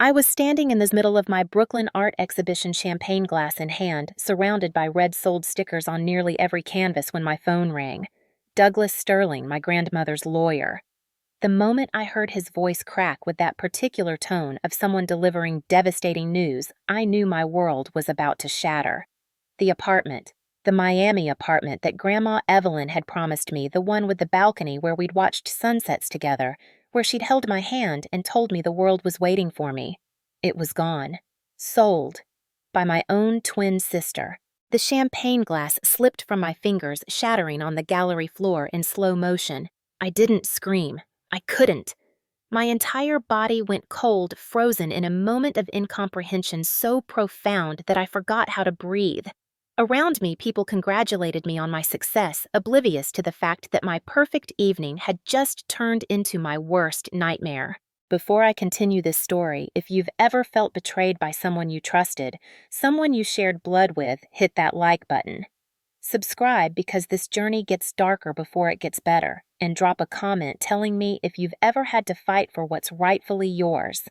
I was standing in the middle of my Brooklyn art exhibition, champagne glass in hand, surrounded by red-soled stickers on nearly every canvas when my phone rang. Douglas Sterling, my grandmother's lawyer. The moment I heard his voice crack with that particular tone of someone delivering devastating news, I knew my world was about to shatter. The apartment. The Miami apartment that Grandma Evelyn had promised me, the one with the balcony where we'd watched sunsets together, where she'd held my hand and told me the world was waiting for me. It was gone. Sold. By my own twin sister. The champagne glass slipped from my fingers, shattering on the gallery floor in slow motion. I didn't scream. I couldn't. My entire body went cold, frozen in a moment of incomprehension so profound that I forgot how to breathe. Around me, people congratulated me on my success, oblivious to the fact that my perfect evening had just turned into my worst nightmare. Before I continue this story, if you've ever felt betrayed by someone you trusted, someone you shared blood with, hit that like button. Subscribe because this journey gets darker before it gets better, and drop a comment telling me if you've ever had to fight for what's rightfully yours.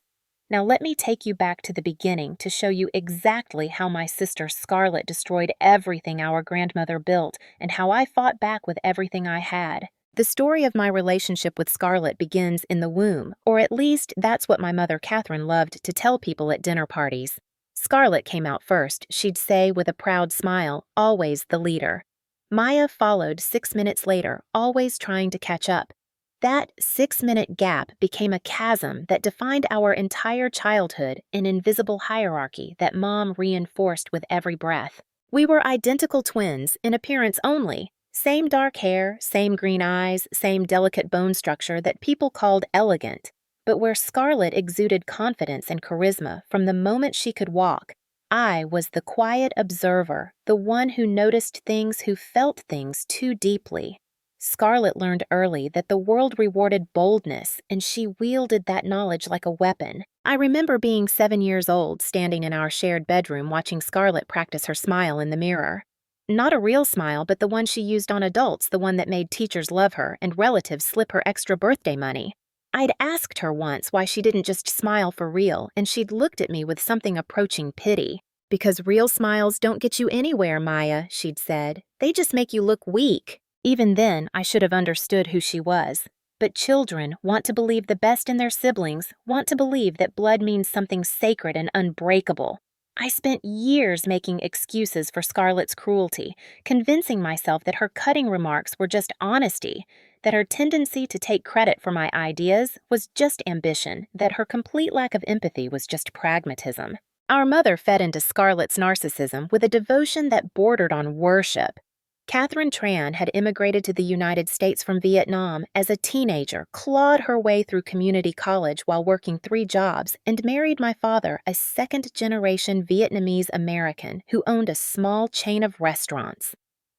Now let me take you back to the beginning to show you exactly how my sister Scarlett destroyed everything our grandmother built and how I fought back with everything I had. The story of my relationship with Scarlett begins in the womb, or at least that's what my mother Catherine loved to tell people at dinner parties. Scarlett came out first, she'd say with a proud smile, always the leader. Maya followed 6 minutes later, always trying to catch up. That 6-minute gap became a chasm that defined our entire childhood, an invisible hierarchy that Mom reinforced with every breath. We were identical twins, in appearance only. Same dark hair, same green eyes, same delicate bone structure that people called elegant. But where Scarlett exuded confidence and charisma from the moment she could walk, I was the quiet observer, the one who noticed things, who felt things too deeply. Scarlett learned early that the world rewarded boldness, and she wielded that knowledge like a weapon. I remember being 7 years old, standing in our shared bedroom watching Scarlett practice her smile in the mirror. Not a real smile, but the one she used on adults, the one that made teachers love her and relatives slip her extra birthday money. I'd asked her once why she didn't just smile for real, and she'd looked at me with something approaching pity. "Because real smiles don't get you anywhere, Maya," she'd said. "They just make you look weak." Even then, I should have understood who she was. But children want to believe the best in their siblings, want to believe that blood means something sacred and unbreakable. I spent years making excuses for Scarlett's cruelty, convincing myself that her cutting remarks were just honesty, that her tendency to take credit for my ideas was just ambition, that her complete lack of empathy was just pragmatism. Our mother fed into Scarlett's narcissism with a devotion that bordered on worship. Catherine Tran had immigrated to the United States from Vietnam as a teenager, clawed her way through community college while working 3 jobs, and married my father, a second-generation Vietnamese American who owned a small chain of restaurants.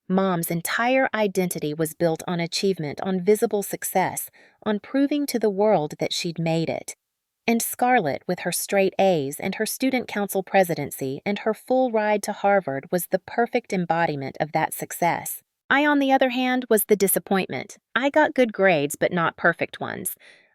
Mom's entire identity was built on achievement, on visible success, on proving to the world that she'd made it. And Scarlett, with her straight A's and her student council presidency and her full ride to Harvard, was the perfect embodiment of that success. I, on the other hand, was the disappointment. I got good grades, but not perfect ones.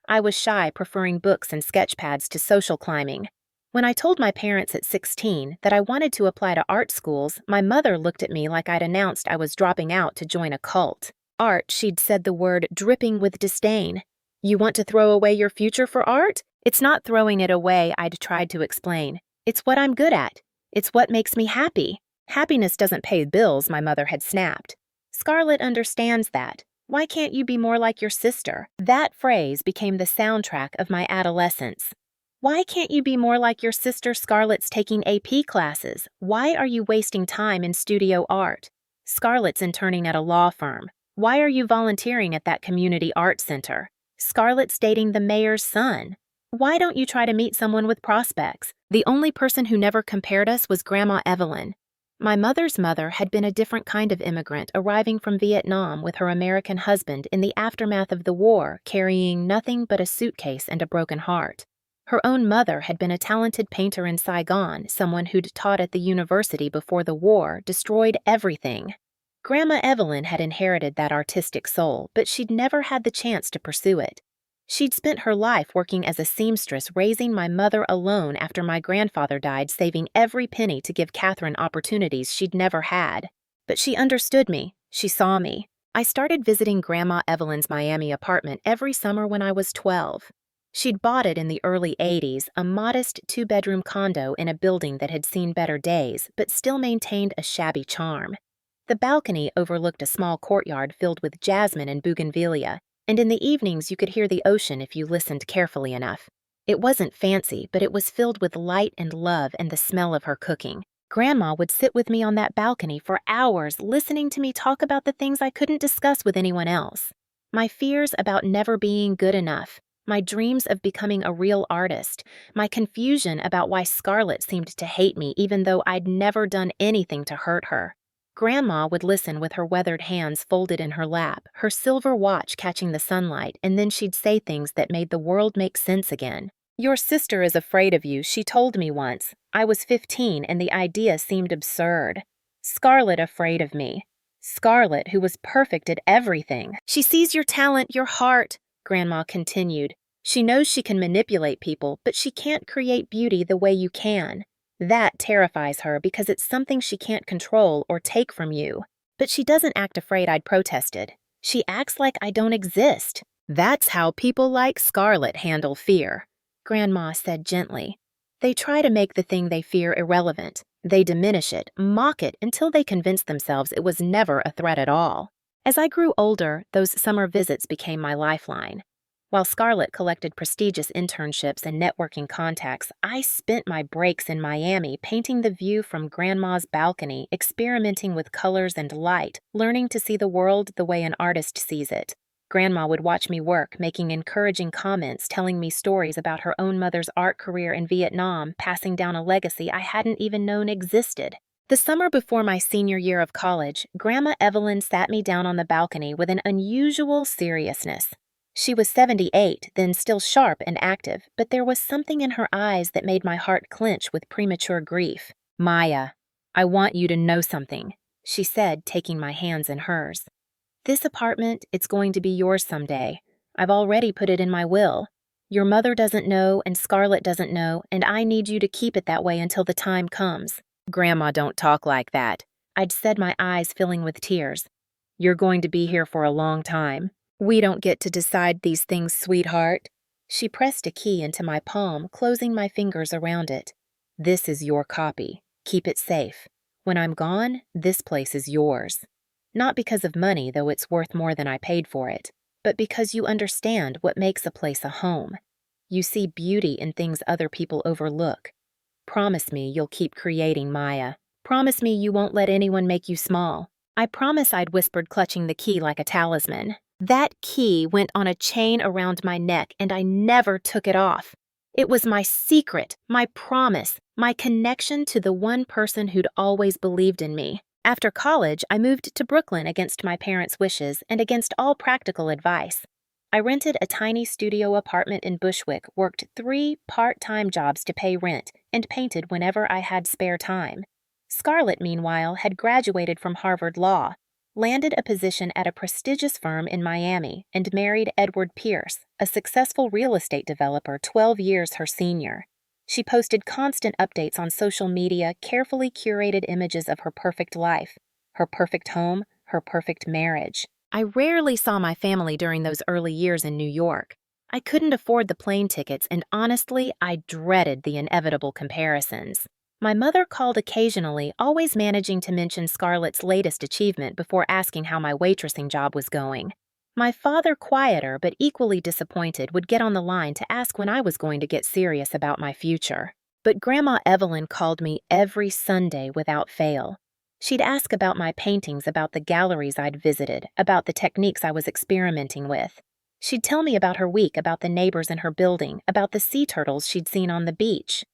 I was shy, preferring books and sketch pads to social climbing. When I told my parents at 16 that I wanted to apply to art schools, my mother looked at me like I'd announced I was dropping out to join a cult. Art, she'd said the word dripping with disdain. "You want to throw away your future for art?" "It's not throwing it away," I'd tried to explain. "It's what I'm good at. It's what makes me happy." "Happiness doesn't pay bills," my mother had snapped. "Scarlett understands that. Why can't you be more like your sister?" That phrase became the soundtrack of my adolescence. Why can't you be more like your sister? Scarlett's taking AP classes. Why are you wasting time in studio art? Scarlett's interning at a law firm. Why are you volunteering at that community art center? Scarlett's dating the mayor's son. Why don't you try to meet someone with prospects? The only person who never compared us was Grandma Evelyn. My mother's mother had been a different kind of immigrant, arriving from Vietnam with her American husband in the aftermath of the war, carrying nothing but a suitcase and a broken heart. Her own mother had been a talented painter in Saigon, someone who'd taught at the university before the war, destroyed everything. Grandma Evelyn had inherited that artistic soul, but she'd never had the chance to pursue it. She'd spent her life working as a seamstress, raising my mother alone after my grandfather died, saving every penny to give Catherine opportunities she'd never had. But she understood me. She saw me. I started visiting Grandma Evelyn's Miami apartment every summer when I was 12. She'd bought it in the early 80s, a modest two-bedroom condo in a building that had seen better days, but still maintained a shabby charm. The balcony overlooked a small courtyard filled with jasmine and bougainvillea, and in the evenings you could hear the ocean if you listened carefully enough. It wasn't fancy, but it was filled with light and love and the smell of her cooking. Grandma would sit with me on that balcony for hours, listening to me talk about the things I couldn't discuss with anyone else. My fears about never being good enough, my dreams of becoming a real artist, my confusion about why Scarlett seemed to hate me even though I'd never done anything to hurt her. Grandma would listen with her weathered hands folded in her lap, her silver watch catching the sunlight, and then she'd say things that made the world make sense again. "Your sister is afraid of you," she told me once. I was 15 and the idea seemed absurd. Scarlett afraid of me. Scarlett, who was perfect at everything. "She sees your talent, your heart," Grandma continued. "She knows she can manipulate people, but she can't create beauty the way you can. That terrifies her because it's something she can't control or take from you. But she doesn't act afraid I'd protested. She acts like I don't exist. That's how people like Scarlett handle fear," Grandma said gently. "They try to make the thing they fear irrelevant. They diminish it, mock it until they convince themselves it was never a threat at all." As I grew older, those summer visits became my lifeline. While Scarlett collected prestigious internships and networking contacts, I spent my breaks in Miami painting the view from Grandma's balcony, experimenting with colors and light, learning to see the world the way an artist sees it. Grandma would watch me work, making encouraging comments, telling me stories about her own mother's art career in Vietnam, passing down a legacy I hadn't even known existed. The summer before my senior year of college, Grandma Evelyn sat me down on the balcony with an unusual seriousness. She was 78, then still sharp and active, but there was something in her eyes that made my heart clench with premature grief. "Maya, I want you to know something," she said, taking my hands in hers. "This apartment, it's going to be yours someday. I've already put it in my will. Your mother doesn't know and Scarlett doesn't know, and I need you to keep it that way until the time comes." "Grandma, don't talk like that," I'd said, my eyes filling with tears. "You're going to be here for a long time. We don't get to decide these things, sweetheart." She pressed a key into my palm, closing my fingers around it. "This is your copy. Keep it safe. When I'm gone, this place is yours. Not because of money, though it's worth more than I paid for it, but because you understand what makes a place a home. You see beauty in things other people overlook. Promise me you'll keep creating, Maya. Promise me you won't let anyone make you small." "I promise," I'd whispered, clutching the key like a talisman. That key went on a chain around my neck, and I never took it off. It was my secret, my promise, my connection to the one person who'd always believed in me. After college, I moved to Brooklyn against my parents' wishes and against all practical advice. I rented a tiny studio apartment in Bushwick, worked 3 part-time jobs to pay rent, and painted whenever I had spare time. Scarlett, meanwhile, had graduated from Harvard Law, landed a position at a prestigious firm in Miami, and married Edward Pierce, a successful real estate developer 12 years her senior. She posted constant updates on social media, carefully curated images of her perfect life, her perfect home, her perfect marriage. I rarely saw my family during those early years in New York. I couldn't afford the plane tickets, and honestly, I dreaded the inevitable comparisons. My mother called occasionally, always managing to mention Scarlett's latest achievement before asking how my waitressing job was going. My father, quieter but equally disappointed, would get on the line to ask when I was going to get serious about my future. But Grandma Evelyn called me every Sunday without fail. She'd ask about my paintings, about the galleries I'd visited, about the techniques I was experimenting with. She'd tell me about her week, about the neighbors in her building, about the sea turtles she'd seen on the beach.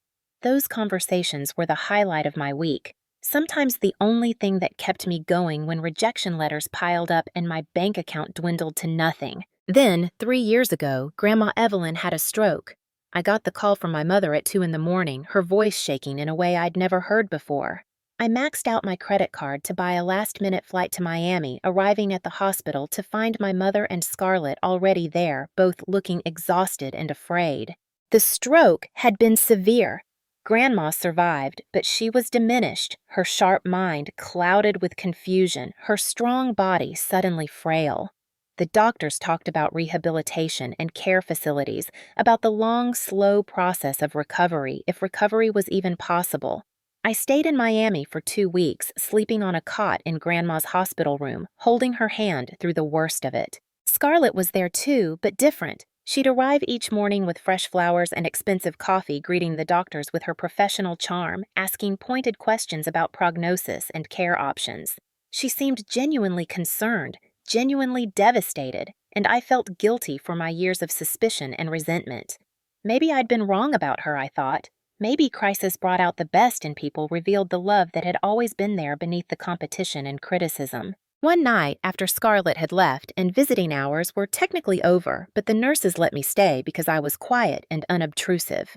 Those conversations were the highlight of my week, sometimes the only thing that kept me going when rejection letters piled up and my bank account dwindled to nothing. Then, 3 years ago, Grandma Evelyn had a stroke. I got the call from my mother at 2 in the morning, her voice shaking in a way I'd never heard before. I maxed out my credit card to buy a last-minute flight to Miami, arriving at the hospital to find my mother and Scarlett already there, both looking exhausted and afraid. The stroke had been severe. Grandma survived, but she was diminished, her sharp mind clouded with confusion, her strong body suddenly frail. The doctors talked about rehabilitation and care facilities, about the long, slow process of recovery, if recovery was even possible. I stayed in Miami for 2 weeks, sleeping on a cot in Grandma's hospital room, holding her hand through the worst of it. Scarlett was there too, but different. She'd arrive each morning with fresh flowers and expensive coffee, greeting the doctors with her professional charm, asking pointed questions about prognosis and care options. She seemed genuinely concerned, genuinely devastated, and I felt guilty for my years of suspicion and resentment. Maybe I'd been wrong about her, I thought. Maybe crisis brought out the best in people, revealed the love that had always been there beneath the competition and criticism. One night, after Scarlett had left and visiting hours were technically over, but the nurses let me stay because I was quiet and unobtrusive.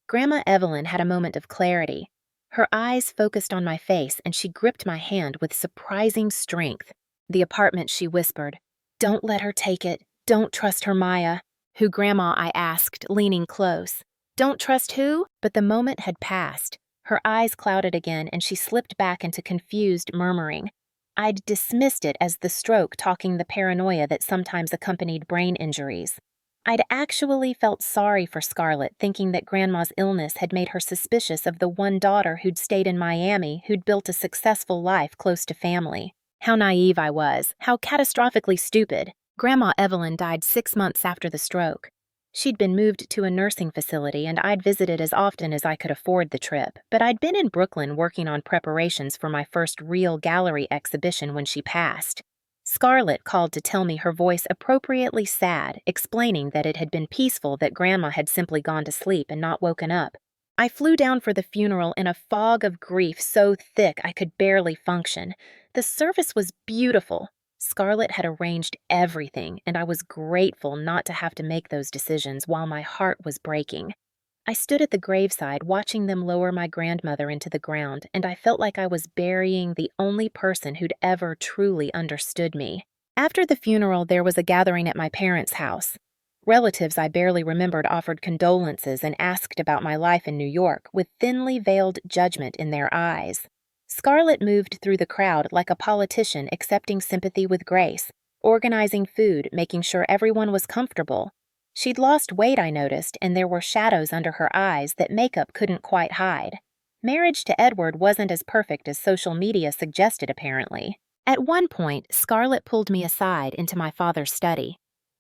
Grandma Evelyn had a moment of clarity. Her eyes focused on my face and she gripped my hand with surprising strength. The apartment, she whispered. "Don't let her take it. Don't trust her, Maya." "Who, Grandma?" I asked, leaning close. "Don't trust who?" But the moment had passed. Her eyes clouded again and she slipped back into confused murmuring. I'd dismissed it as the stroke talking the paranoia that sometimes accompanied brain injuries. I'd actually felt sorry for Scarlett, thinking that Grandma's illness had made her suspicious of the one daughter who'd stayed in Miami, who'd built a successful life close to family. How naive I was, how catastrophically stupid. Grandma Evelyn died 6 months after the stroke. She'd been moved to a nursing facility and I'd visited as often as I could afford the trip, but I'd been in Brooklyn working on preparations for my first real gallery exhibition when she passed. Scarlett called to tell me, her voice appropriately sad, explaining that it had been peaceful, that Grandma had simply gone to sleep and not woken up. I flew down for the funeral in a fog of grief so thick I could barely function. The service was beautiful. Scarlett had arranged everything, and I was grateful not to have to make those decisions while my heart was breaking. I stood at the graveside watching them lower my grandmother into the ground, and I felt like I was burying the only person who'd ever truly understood me. After the funeral, there was a gathering at my parents' house. Relatives I barely remembered offered condolences and asked about my life in New York with thinly veiled judgment in their eyes. Scarlett moved through the crowd like a politician, accepting sympathy with grace, organizing food, making sure everyone was comfortable. She'd lost weight, I noticed, and there were shadows under her eyes that makeup couldn't quite hide. Marriage to Edward wasn't as perfect as social media suggested, apparently. At one point, Scarlett pulled me aside into my father's study.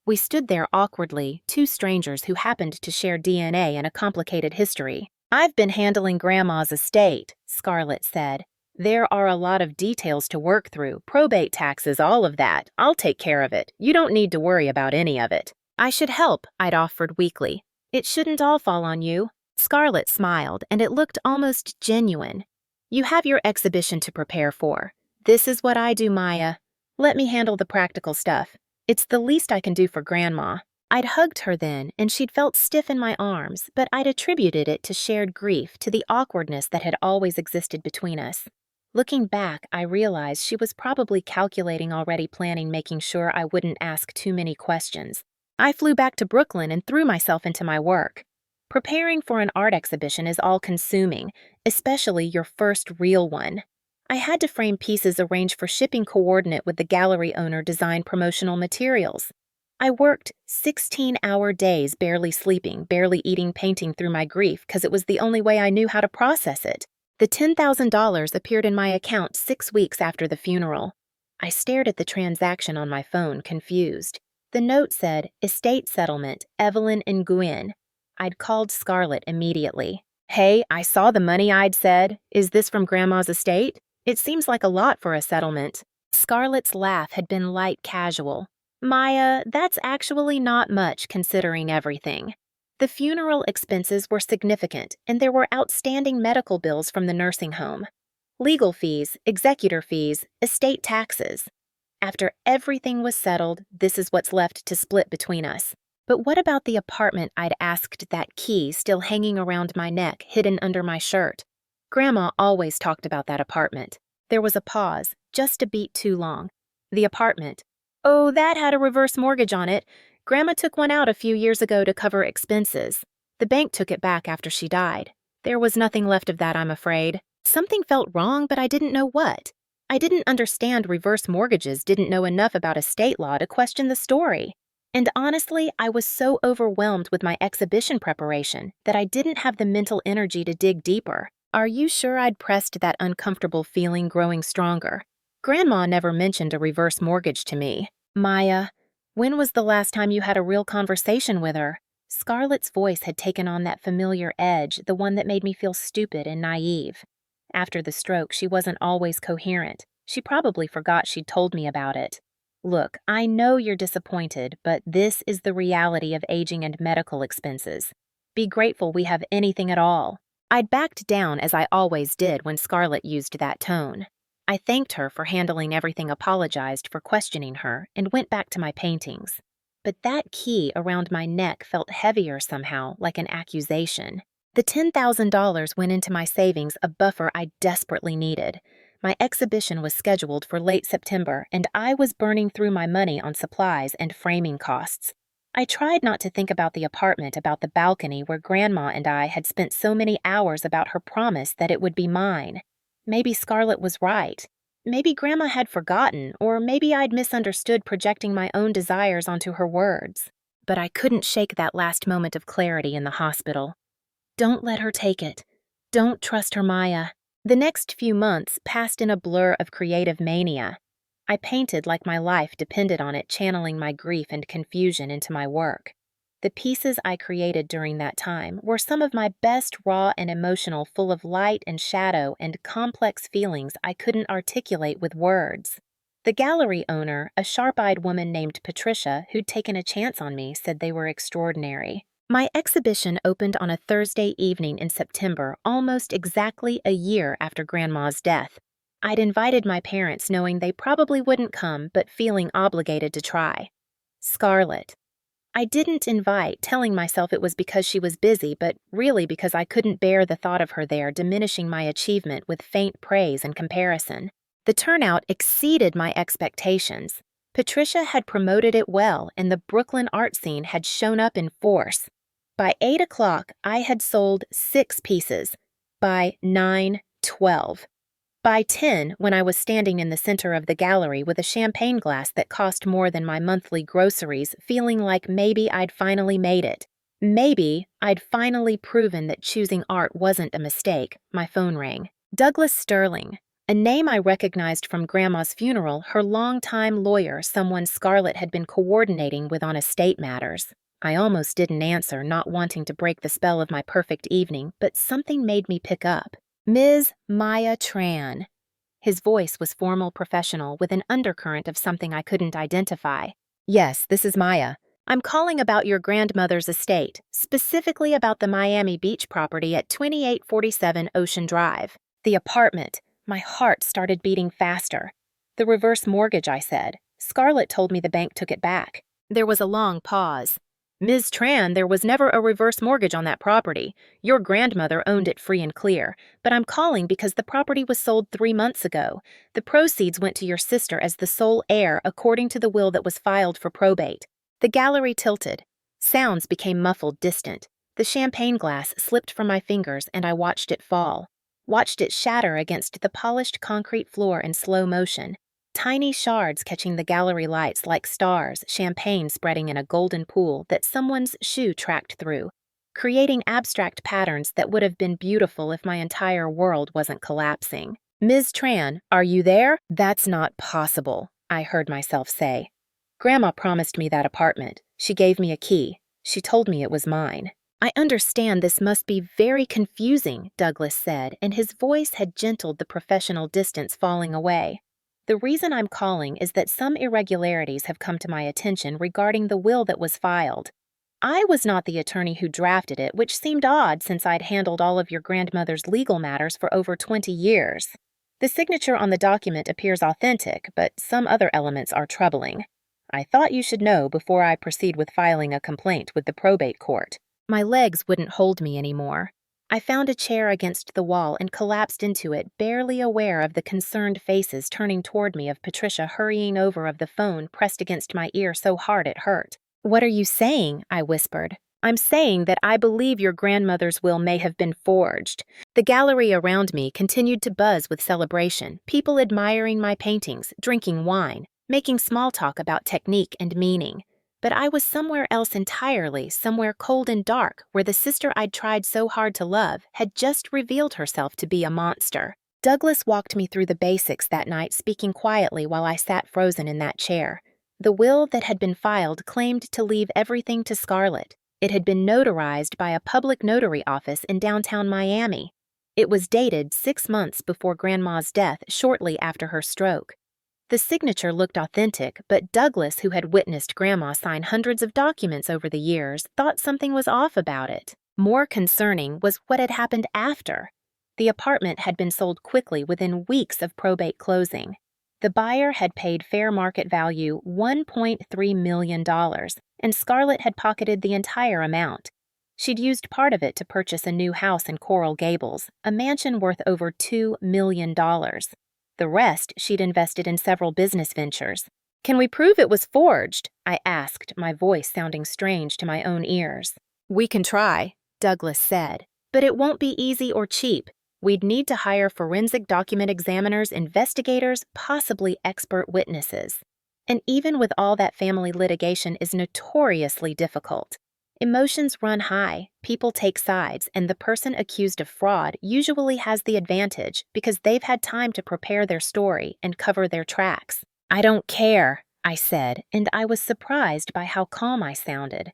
We stood there awkwardly, two strangers who happened to share DNA and a complicated history. "I've been handling Grandma's estate," Scarlett said. "There are a lot of details to work through, probate, taxes, all of that. I'll take care of it. You don't need to worry about any of it." "I should help," I'd offered weakly. "It shouldn't all fall on you." Scarlett smiled, and it looked almost genuine. "You have your exhibition to prepare for. This is what I do, Maya. Let me handle the practical stuff. It's the least I can do for Grandma." I'd hugged her then, and she'd felt stiff in my arms, but I'd attributed it to shared grief, to the awkwardness that had always existed between us. Looking back, I realized she was probably calculating already, planning, making sure I wouldn't ask too many questions. I flew back to Brooklyn and threw myself into my work. Preparing for an art exhibition is all-consuming, especially your first real one. I had to frame pieces, arrange for shipping coordinate with the gallery owner, design promotional materials. I worked 16-hour days, barely sleeping, barely eating, painting through my grief because it was the only way I knew how to process it. The $10,000 appeared in my account 6 weeks after the funeral. I stared at the transaction on my phone, confused. The note said, "Estate settlement, Evelyn and Nguyen." I'd called Scarlett immediately. "Hey, I saw the money," I'd said. "Is this from Grandma's estate? It seems like a lot for a settlement." Scarlett's laugh had been light, casual. "Maya, that's actually not much considering everything." The funeral expenses were significant, and there were outstanding medical bills from the nursing home. Legal fees, executor fees, estate taxes. After everything was settled, this is what's left to split between us. But what about the apartment I'd asked, that key still hanging around my neck, hidden under my shirt? Grandma always talked about that apartment. There was a pause, just a beat too long. The apartment. Oh, that had a reverse mortgage on it. Grandma took one out a few years ago to cover expenses. The bank took it back after she died. There was nothing left of that, I'm afraid. Something felt wrong, but I didn't know what. I didn't understand reverse mortgages, didn't know enough about estate law to question the story. And honestly, I was so overwhelmed with my exhibition preparation that I didn't have the mental energy to dig deeper. Are you sure I'd pressed that uncomfortable feeling growing stronger? Grandma never mentioned a reverse mortgage to me. Maya, when was the last time you had a real conversation with her? Scarlett's voice had taken on that familiar edge, the one that made me feel stupid and naive. After the stroke, she wasn't always coherent. She probably forgot she'd told me about it. Look, I know you're disappointed, but this is the reality of aging and medical expenses. Be grateful we have anything at all. I'd backed down as I always did when Scarlett used that tone. I thanked her for handling everything, apologized for questioning her, and went back to my paintings. But that key around my neck felt heavier somehow, like an accusation. The $10,000 went into my savings, a buffer I desperately needed. My exhibition was scheduled for late September, and I was burning through my money on supplies and framing costs. I tried not to think about the apartment, about the balcony where Grandma and I had spent so many hours, about her promise that it would be mine. Maybe Scarlett was right. Maybe Grandma had forgotten, or maybe I'd misunderstood, projecting my own desires onto her words. But I couldn't shake that last moment of clarity in the hospital. Don't let her take it. Don't trust her, Maya. The next few months passed in a blur of creative mania. I painted like my life depended on it, channeling my grief and confusion into my work. The pieces I created during that time were some of my best, raw and emotional, full of light and shadow and complex feelings I couldn't articulate with words. The gallery owner, a sharp-eyed woman named Patricia, who'd taken a chance on me, said they were extraordinary. My exhibition opened on a Thursday evening in September, almost exactly a year after Grandma's death. I'd invited my parents, knowing they probably wouldn't come, but feeling obligated to try. Scarlett. I didn't invite, telling myself it was because she was busy, but really because I couldn't bear the thought of her there, diminishing my achievement with faint praise and comparison. The turnout exceeded my expectations. Patricia had promoted it well, and the Brooklyn art scene had shown up in force. By 8 o'clock, I had sold 6 pieces. By 9, 12. By 10, when I was standing in the center of the gallery with a champagne glass that cost more than my monthly groceries, feeling like maybe I'd finally made it. Maybe I'd finally proven that choosing art wasn't a mistake, my phone rang. Douglas Sterling, a name I recognized from Grandma's funeral, her longtime lawyer, someone Scarlett had been coordinating with on estate matters. I almost didn't answer, not wanting to break the spell of my perfect evening, but something made me pick up. Ms. Maya Tran. His voice was formal, professional, with an undercurrent of something I couldn't identify. Yes, this is Maya. I'm calling about your grandmother's estate, specifically about the Miami Beach property at 2847 Ocean Drive. The apartment. My heart started beating faster. The reverse mortgage, I said. Scarlett told me the bank took it back. There was a long pause. Ms. Tran, there was never a reverse mortgage on that property. Your grandmother owned it free and clear, but I'm calling because the property was sold 3 months ago. The proceeds went to your sister as the sole heir according to the will that was filed for probate. The gallery tilted. Sounds became muffled, distant. The champagne glass slipped from my fingers and I watched it fall. Watched it shatter against the polished concrete floor in slow motion. Tiny shards catching the gallery lights like stars, champagne spreading in a golden pool that someone's shoe tracked through, creating abstract patterns that would have been beautiful if my entire world wasn't collapsing. Ms. Tran, are you there? That's not possible, I heard myself say. Grandma promised me that apartment. She gave me a key. She told me it was mine. I understand this must be very confusing, Douglas said, and his voice had gentled the professional distance falling away. The reason I'm calling is that some irregularities have come to my attention regarding the will that was filed. I was not the attorney who drafted it, which seemed odd since I'd handled all of your grandmother's legal matters for over 20 years. The signature on the document appears authentic, but some other elements are troubling. I thought you should know before I proceed with filing a complaint with the probate court. My legs wouldn't hold me anymore. I found a chair against the wall and collapsed into it, barely aware of the concerned faces turning toward me, of Patricia hurrying over, of the phone pressed against my ear so hard it hurt. "What are you saying?" I whispered. "I'm saying that I believe your grandmother's will may have been forged." The gallery around me continued to buzz with celebration, people admiring my paintings, drinking wine, making small talk about technique and meaning. But I was somewhere else entirely, somewhere cold and dark, where the sister I'd tried so hard to love had just revealed herself to be a monster. Douglas walked me through the basics that night, speaking quietly while I sat frozen in that chair. The will that had been filed claimed to leave everything to Scarlett. It had been notarized by a public notary office in downtown Miami. It was dated 6 months before Grandma's death, shortly after her stroke. The signature looked authentic, but Douglas, who had witnessed Grandma sign hundreds of documents over the years, thought something was off about it. More concerning was what had happened after. The apartment had been sold quickly within weeks of probate closing. The buyer had paid fair market value $1.3 million, and Scarlett had pocketed the entire amount. She'd used part of it to purchase a new house in Coral Gables, a mansion worth over $2 million. The rest she'd invested in several business ventures. "Can we prove it was forged?" I asked, my voice sounding strange to my own ears. "We can try," Douglas said, "but it won't be easy or cheap. We'd need to hire forensic document examiners, investigators, possibly expert witnesses. And even with all that, family litigation is notoriously difficult. Emotions run high, people take sides, and the person accused of fraud usually has the advantage because they've had time to prepare their story and cover their tracks." "I don't care," I said, and I was surprised by how calm I sounded.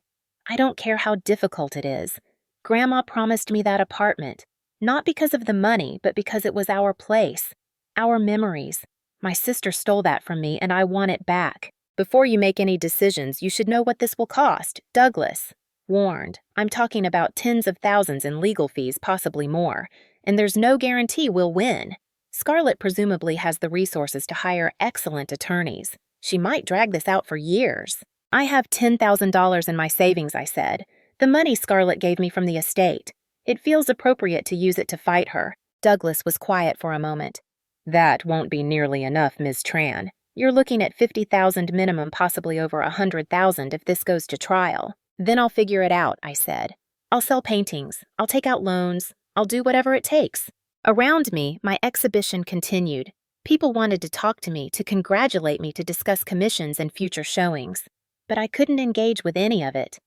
"I don't care how difficult it is. Grandma promised me that apartment, not because of the money, but because it was our place, our memories. My sister stole that from me, and I want it back. Before you make any decisions, you should know what this will cost," Douglas warned. "I'm talking about tens of thousands in legal fees, possibly more, and there's no guarantee we'll win. Scarlett presumably has the resources to hire excellent attorneys. She might drag this out for years." "I have $10,000 in my savings," I said. "The money Scarlett gave me from the estate. It feels appropriate to use it to fight her." Douglas was quiet for a moment. "That won't be nearly enough, Ms. Tran. You're looking at $50,000 minimum, possibly over $100,000 if this goes to trial." "Then I'll figure it out," I said. "I'll sell paintings, I'll take out loans, I'll do whatever it takes." Around me, my exhibition continued. People wanted to talk to me, to congratulate me, to discuss commissions and future showings. But I couldn't engage with any of it.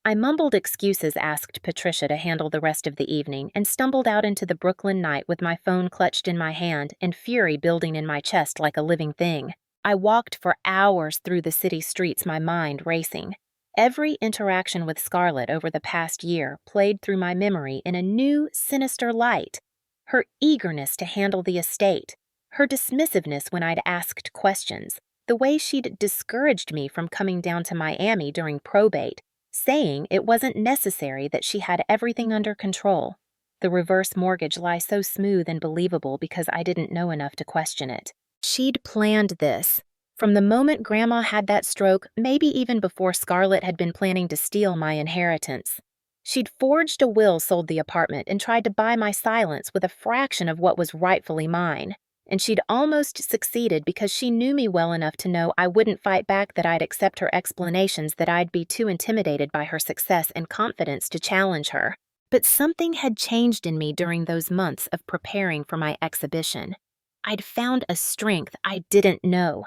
I mumbled excuses, asked Patricia to handle the rest of the evening, and stumbled out into the Brooklyn night with my phone clutched in my hand and fury building in my chest like a living thing. I walked for hours through the city streets, my mind racing. Every interaction with Scarlett over the past year played through my memory in a new, sinister light. Her eagerness to handle the estate, her dismissiveness when I'd asked questions, the way she'd discouraged me from coming down to Miami during probate, saying it wasn't necessary, that she had everything under control. The reverse mortgage lie so smooth and believable because I didn't know enough to question it. She'd planned this. From the moment Grandma had that stroke, maybe even before Scarlett had been planning to steal my inheritance. She'd forged a will, sold the apartment, and tried to buy my silence with a fraction of what was rightfully mine. And she'd almost succeeded because she knew me well enough to know I wouldn't fight back, that I'd accept her explanations, that I'd be too intimidated by her success and confidence to challenge her. But something had changed in me during those months of preparing for my exhibition. I'd found a strength I didn't know.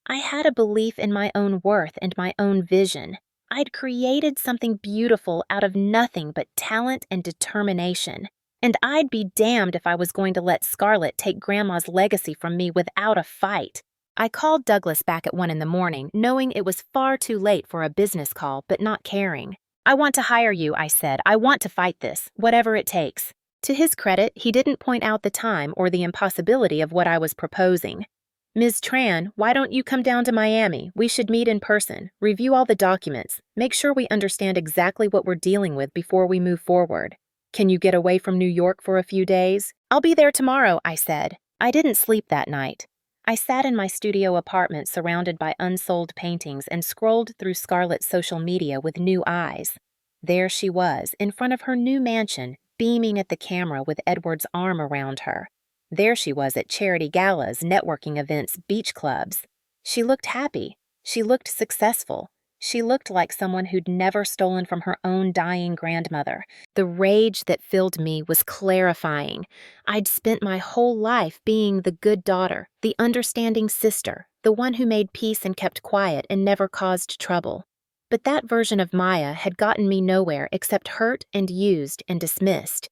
I had a belief in my own worth and my own vision. I'd created something beautiful out of nothing but talent and determination. And I'd be damned if I was going to let Scarlett take Grandma's legacy from me without a fight. I called Douglas back at 1 a.m, knowing it was far too late for a business call, but not caring. "I want to hire you," I said. "I want to fight this, whatever it takes." To his credit, he didn't point out the time or the impossibility of what I was proposing. "Ms. Tran, why don't you come down to Miami? We should meet in person, review all the documents, make sure we understand exactly what we're dealing with before we move forward. Can you get away from New York for a few days?" "I'll be there tomorrow," I said. I didn't sleep that night. I sat in my studio apartment surrounded by unsold paintings and scrolled through Scarlett's social media with new eyes. There she was, in front of her new mansion, beaming at the camera with Edward's arm around her. There she was at charity galas, networking events, beach clubs. She looked happy. She looked successful. She looked like someone who'd never stolen from her own dying grandmother. The rage that filled me was clarifying. I'd spent my whole life being the good daughter, the understanding sister, the one who made peace and kept quiet and never caused trouble. But that version of Maya had gotten me nowhere except hurt and used and dismissed.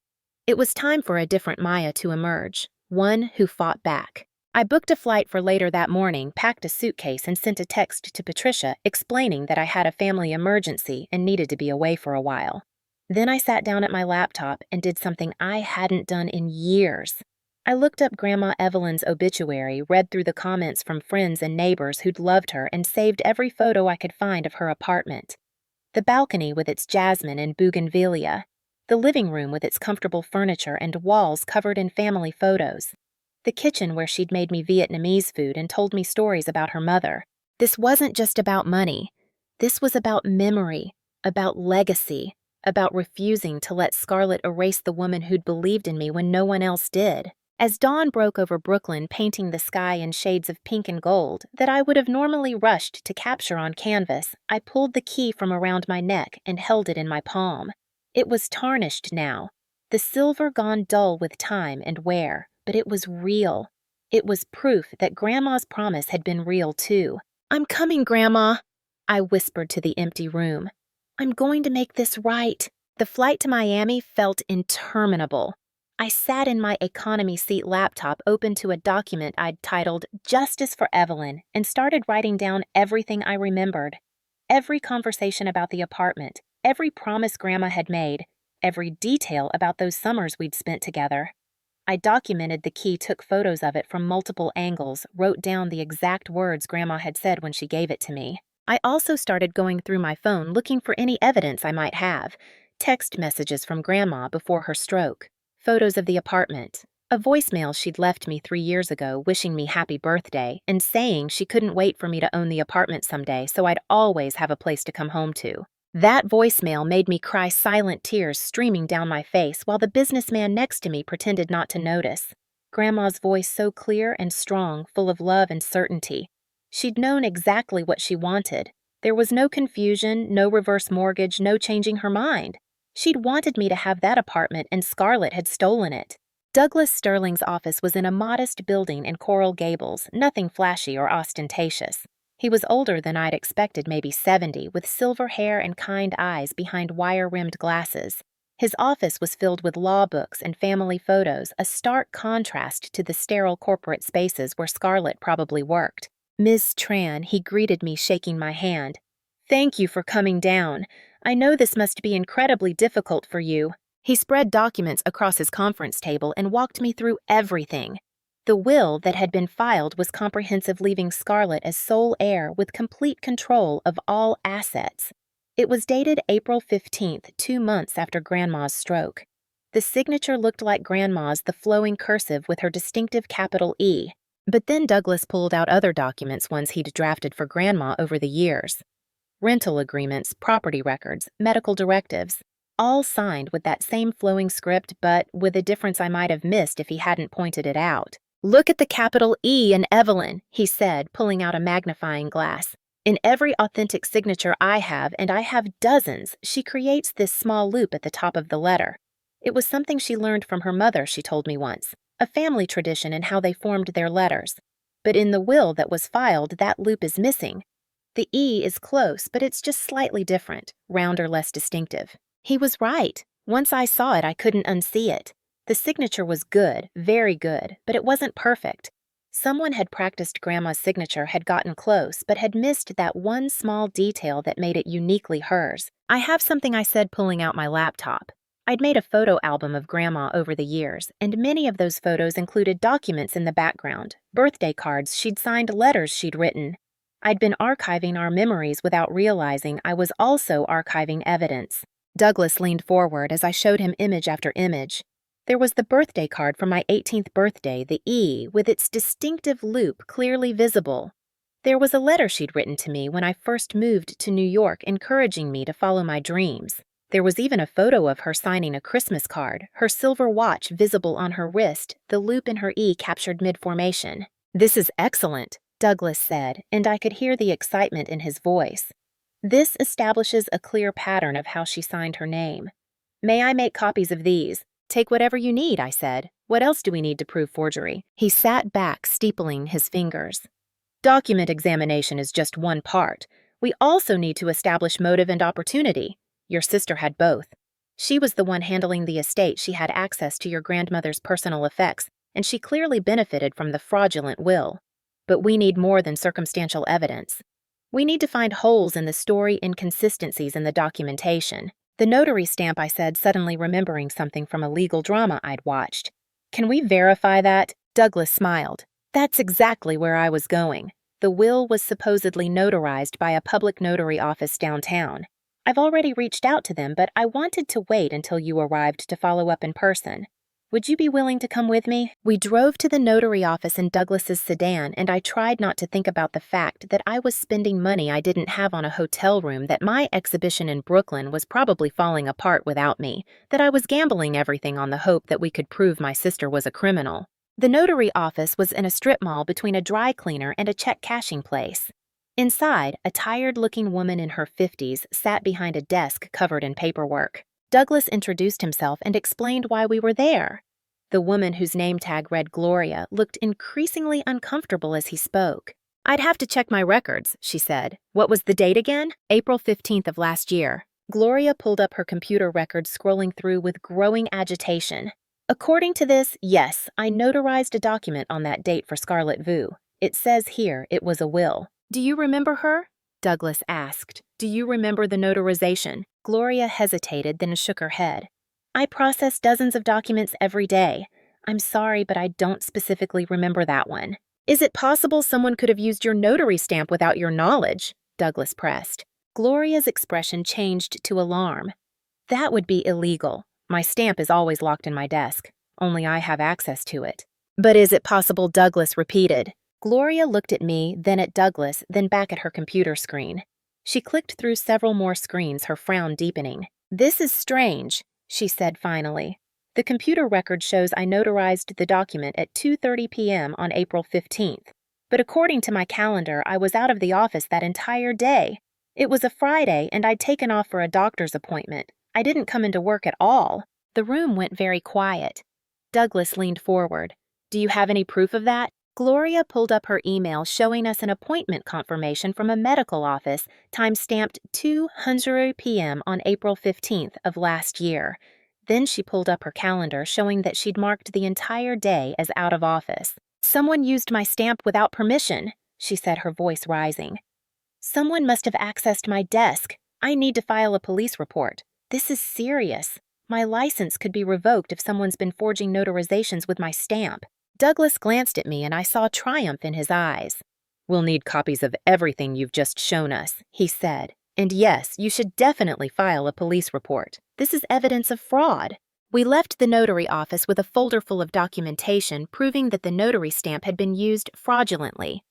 It was time for a different Maya to emerge, one who fought back. I booked a flight for later that morning, packed a suitcase, and sent a text to Patricia explaining that I had a family emergency and needed to be away for a while. Then I sat down at my laptop and did something I hadn't done in years. I looked up Grandma Evelyn's obituary, read through the comments from friends and neighbors who'd loved her, and saved every photo I could find of her apartment. The balcony with its jasmine and bougainvillea. The living room with its comfortable furniture and walls covered in family photos. The kitchen where she'd made me Vietnamese food and told me stories about her mother. This wasn't just about money. This was about memory, about legacy, about refusing to let Scarlett erase the woman who'd believed in me when no one else did. As dawn broke over Brooklyn, painting the sky in shades of pink and gold that I would have normally rushed to capture on canvas, I pulled the key from around my neck and held it in my palm. It was tarnished now, the silver gone dull with time and wear, but it was real. It was proof that Grandma's promise had been real too. "I'm coming, Grandma," I whispered to the empty room. "I'm going to make this right." The flight to Miami felt interminable. I sat in my economy seat laptop open to a document I'd titled Justice for Evelyn and started writing down everything I remembered. Every conversation about the apartment, every promise Grandma had made, every detail about those summers we'd spent together. I documented the key, took photos of it from multiple angles, wrote down the exact words Grandma had said when she gave it to me. I also started going through my phone looking for any evidence I might have. Text messages from Grandma before her stroke. Photos of the apartment. A voicemail she'd left me 3 years ago wishing me happy birthday and saying she couldn't wait for me to own the apartment someday so I'd always have a place to come home to. That voicemail made me cry silent tears streaming down my face while the businessman next to me pretended not to notice. Grandma's voice so clear and strong, full of love and certainty. She'd known exactly what she wanted. There was no confusion, no reverse mortgage, no changing her mind. She'd wanted me to have that apartment and Scarlett had stolen it. Douglas Sterling's office was in a modest building in Coral Gables, nothing flashy or ostentatious. He was older than I'd expected, maybe 70, with silver hair and kind eyes behind wire-rimmed glasses. His office was filled with law books and family photos, a stark contrast to the sterile corporate spaces where Scarlett probably worked. "Ms. Tran," he greeted me, shaking my hand. "Thank you for coming down. I know this must be incredibly difficult for you." He spread documents across his conference table and walked me through everything. The will that had been filed was comprehensive, leaving Scarlett as sole heir with complete control of all assets. It was dated April 15th, 2 months after Grandma's stroke. The signature looked like Grandma's, the flowing cursive with her distinctive capital E. But then Douglas pulled out other documents, ones he'd drafted for Grandma over the years. Rental agreements, property records, medical directives, all signed with that same flowing script, but with a difference I might have missed if he hadn't pointed it out. "Look at the capital E in Evelyn," he said, pulling out a magnifying glass. "In every authentic signature I have, and I have dozens, she creates this small loop at the top of the letter. It was something she learned from her mother, she told me once, a family tradition in how they formed their letters. But in the will that was filed, that loop is missing. The E is close, but it's just slightly different, rounder, less distinctive." He was right. Once I saw it, I couldn't unsee it. The signature was good, very good, but it wasn't perfect. Someone had practiced Grandma's signature, had gotten close, but had missed that one small detail that made it uniquely hers. "I have something," I said, pulling out my laptop. I'd made a photo album of Grandma over the years, and many of those photos included documents in the background, birthday cards she'd signed, letters she'd written. I'd been archiving our memories without realizing I was also archiving evidence. Douglas leaned forward as I showed him image after image. There was the birthday card for my 18th birthday, the E, with its distinctive loop clearly visible. There was a letter she'd written to me when I first moved to New York encouraging me to follow my dreams. There was even a photo of her signing a Christmas card, her silver watch visible on her wrist, the loop in her E captured mid-formation. "This is excellent," Douglas said, and I could hear the excitement in his voice. "This establishes a clear pattern of how she signed her name. May I make copies of these?" "Take whatever you need," I said. "What else do we need to prove forgery?" He sat back, steepling his fingers. "Document examination is just one part. We also need to establish motive and opportunity. Your sister had both. She was the one handling the estate. She had access to your grandmother's personal effects, and she clearly benefited from the fraudulent will. But we need more than circumstantial evidence. We need to find holes in the story, inconsistencies in the documentation." "The notary stamp," I said, suddenly remembering something from a legal drama I'd watched. "Can we verify that?" Douglas smiled. "That's exactly where I was going. The will was supposedly notarized by a public notary office downtown. I've already reached out to them, but I wanted to wait until you arrived to follow up in person. Would you be willing to come with me?" We drove to the notary office in Douglas's sedan, and I tried not to think about the fact that I was spending money I didn't have on a hotel room, that my exhibition in Brooklyn was probably falling apart without me, that I was gambling everything on the hope that we could prove my sister was a criminal. The notary office was in a strip mall between a dry cleaner and a check cashing place. Inside, a tired-looking woman in her 50s sat behind a desk covered in paperwork. Douglas introduced himself and explained why we were there. The woman, whose name tag read Gloria, looked increasingly uncomfortable as he spoke. "I'd have to check my records," she said. "What was the date again?" "April 15th of last year." Gloria pulled up her computer records, scrolling through with growing agitation. "According to this, yes, I notarized a document on that date for Scarlett Vu. It says here it was a will." "Do you remember her?" Douglas asked. "Do you remember the notarization?" Gloria hesitated, then shook her head. "I process dozens of documents every day. I'm sorry, but I don't specifically remember that one." "Is it possible someone could have used your notary stamp without your knowledge?" Douglas pressed. Gloria's expression changed to alarm. "That would be illegal. My stamp is always locked in my desk. Only I have access to it." "But is it possible?" Douglas repeated. Gloria looked at me, then at Douglas, then back at her computer screen. She clicked through several more screens, her frown deepening. "This is strange," she said finally. "The computer record shows I notarized the document at 2:30 p.m. on April 15th. But according to my calendar, I was out of the office that entire day. It was a Friday, and I'd taken off for a doctor's appointment. I didn't come into work at all." The room went very quiet. Douglas leaned forward. "Do you have any proof of that?" Gloria pulled up her email showing us an appointment confirmation from a medical office, time-stamped 2:00 p.m. on April 15th of last year. Then she pulled up her calendar showing that she'd marked the entire day as out of office. "Someone used my stamp without permission," she said, her voice rising. "Someone must have accessed my desk. I need to file a police report. This is serious. My license could be revoked if someone's been forging notarizations with my stamp." Douglas glanced at me, and I saw triumph in his eyes. "We'll need copies of everything you've just shown us," he said. "And yes, you should definitely file a police report. This is evidence of fraud." We left the notary office with a folder full of documentation proving that the notary stamp had been used fraudulently.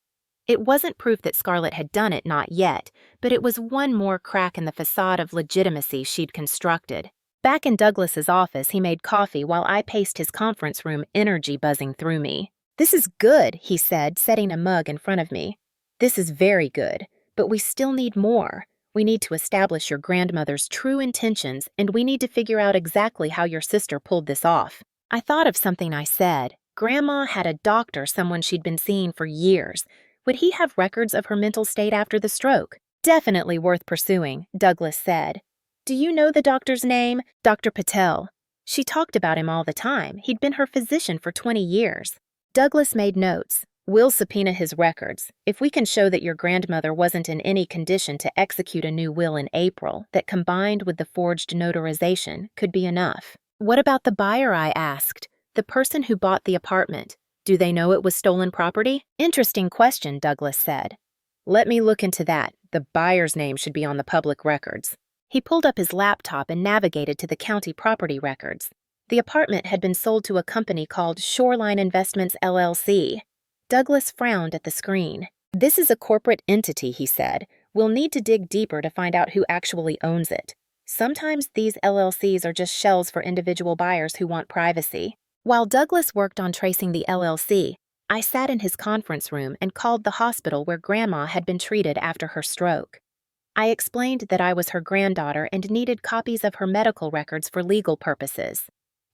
It wasn't proof that Scarlett had done it, not yet, but it was one more crack in the facade of legitimacy she'd constructed. Back in Douglas's office, he made coffee while I paced his conference room, energy buzzing through me. "This is good," he said, setting a mug in front of me. "This is very good, but we still need more. We need to establish your grandmother's true intentions, and we need to figure out exactly how your sister pulled this off." I thought of something I said. Grandma had a doctor, someone she'd been seeing for years. Would he have records of her mental state after the stroke? "Definitely worth pursuing," Douglas said. "Do you know the doctor's name?" "Dr. Patel. She talked about him all the time. He'd been her physician for 20 years. Douglas made notes. "We'll subpoena his records. If we can show that your grandmother wasn't in any condition to execute a new will in April, that combined with the forged notarization could be enough." "What about the buyer?" I asked. "The person who bought the apartment. Do they know it was stolen property?" "Interesting question," Douglas said. "Let me look into that. The buyer's name should be on the public records." He pulled up his laptop and navigated to the county property records. The apartment had been sold to a company called Shoreline Investments, LLC. Douglas frowned at the screen. "This is a corporate entity," he said. "We'll need to dig deeper to find out who actually owns it. Sometimes these LLCs are just shells for individual buyers who want privacy. While Douglas worked on tracing the LLC, I sat in his conference room and called the hospital where Grandma had been treated after her stroke. I explained that I was her granddaughter and needed copies of her medical records for legal purposes.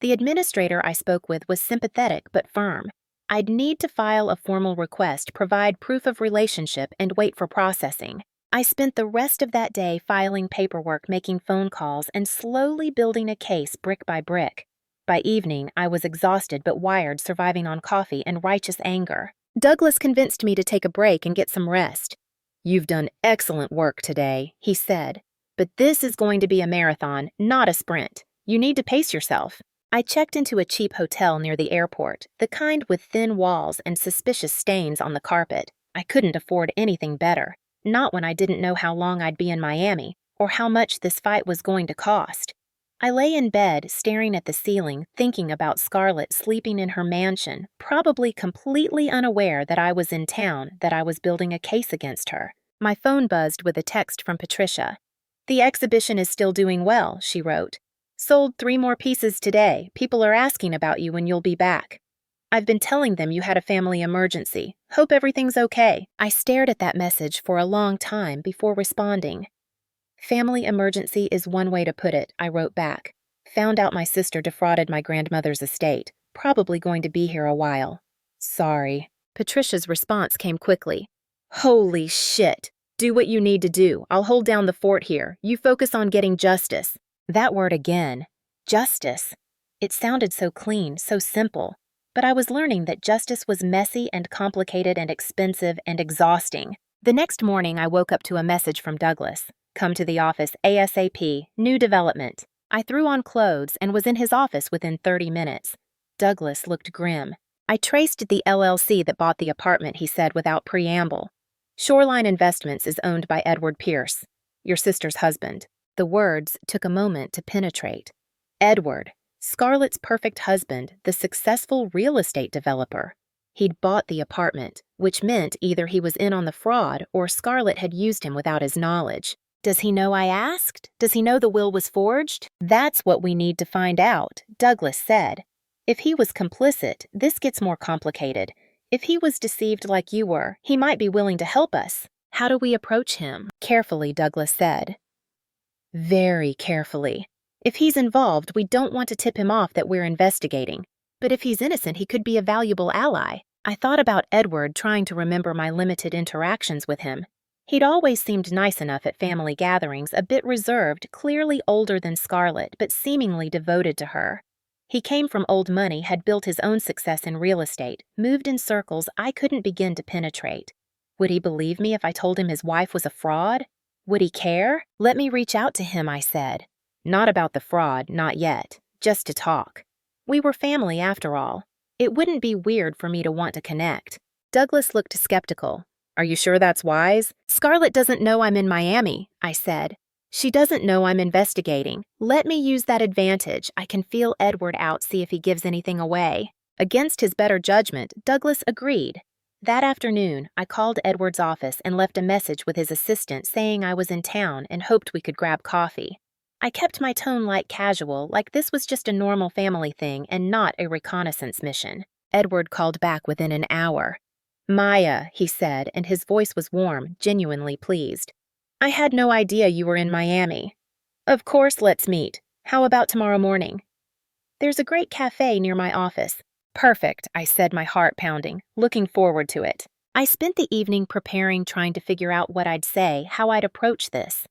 The administrator I spoke with was sympathetic but firm. I'd need to file a formal request, provide proof of relationship, and wait for processing. I spent the rest of that day filing paperwork, making phone calls, and slowly building a case brick by brick. By evening, I was exhausted but wired, surviving on coffee and righteous anger. Douglas convinced me to take a break and get some rest. "You've done excellent work today," he said. "But this is going to be a marathon, not a sprint. You need to pace yourself." I checked into a cheap hotel near the airport, the kind with thin walls and suspicious stains on the carpet. I couldn't afford anything better, not when I didn't know how long I'd be in Miami or how much this fight was going to cost. I lay in bed, staring at the ceiling, thinking about Scarlett sleeping in her mansion, probably completely unaware that I was in town, that I was building a case against her. My phone buzzed with a text from Patricia. "The exhibition is still doing well," she wrote. "Sold 3 more pieces today. People are asking about you when you'll be back. I've been telling them you had a family emergency. Hope everything's okay." I stared at that message for a long time before responding. "Family emergency is one way to put it," I wrote back. "Found out my sister defrauded my grandmother's estate. Probably going to be here a while. Sorry." Patricia's response came quickly. "Holy shit. Do what you need to do. I'll hold down the fort here. You focus on getting justice." That word again. Justice. It sounded so clean, so simple. But I was learning that justice was messy and complicated and expensive and exhausting. The next morning, I woke up to a message from Douglas. "Come to the office ASAP. New development." I threw on clothes and was in his office within 30 minutes. Douglas looked grim. "I traced the LLC that bought the apartment," he said without preamble. "Shoreline Investments is owned by Edward Pierce, your sister's husband." The words took a moment to penetrate. Edward, Scarlett's perfect husband, the successful real estate developer. He'd bought the apartment, which meant either he was in on the fraud or Scarlett had used him without his knowledge. Does he know I asked? Does he know the will was forged? "That's what we need to find out," Douglas said. "If he was complicit, this gets more complicated. If he was deceived like you were, he might be willing to help us." "How do we approach him?" Carefully, Douglas said. "Very carefully. If he's involved, we don't want to tip him off that we're investigating. But if he's innocent, he could be a valuable ally." I thought about Edward, trying to remember my limited interactions with him. He'd always seemed nice enough at family gatherings, a bit reserved, clearly older than Scarlett, but seemingly devoted to her. He came from old money, had built his own success in real estate, moved in circles I couldn't begin to penetrate. Would he believe me if I told him his wife was a fraud? Would he care? "Let me reach out to him," I said. "Not about the fraud, not yet. Just to talk. We were family after all. It wouldn't be weird for me to want to connect." Douglas looked skeptical. "Are you sure that's wise?" "Scarlett doesn't know I'm in Miami," I said. "She doesn't know I'm investigating. Let me use that advantage. I can feel Edward out, see if he gives anything away." Against his better judgment, Douglas agreed. That afternoon, I called Edward's office and left a message with his assistant saying I was in town and hoped we could grab coffee. I kept my tone light casual, like this was just a normal family thing and not a reconnaissance mission. Edward called back within an hour. "Maya," he said, and his voice was warm, genuinely pleased. "I had no idea you were in Miami. Of course, let's meet. How about tomorrow morning? There's a great cafe near my office." "Perfect," I said, my heart pounding, looking forward to it. I spent the evening preparing, trying to figure out what I'd say, how I'd approach this.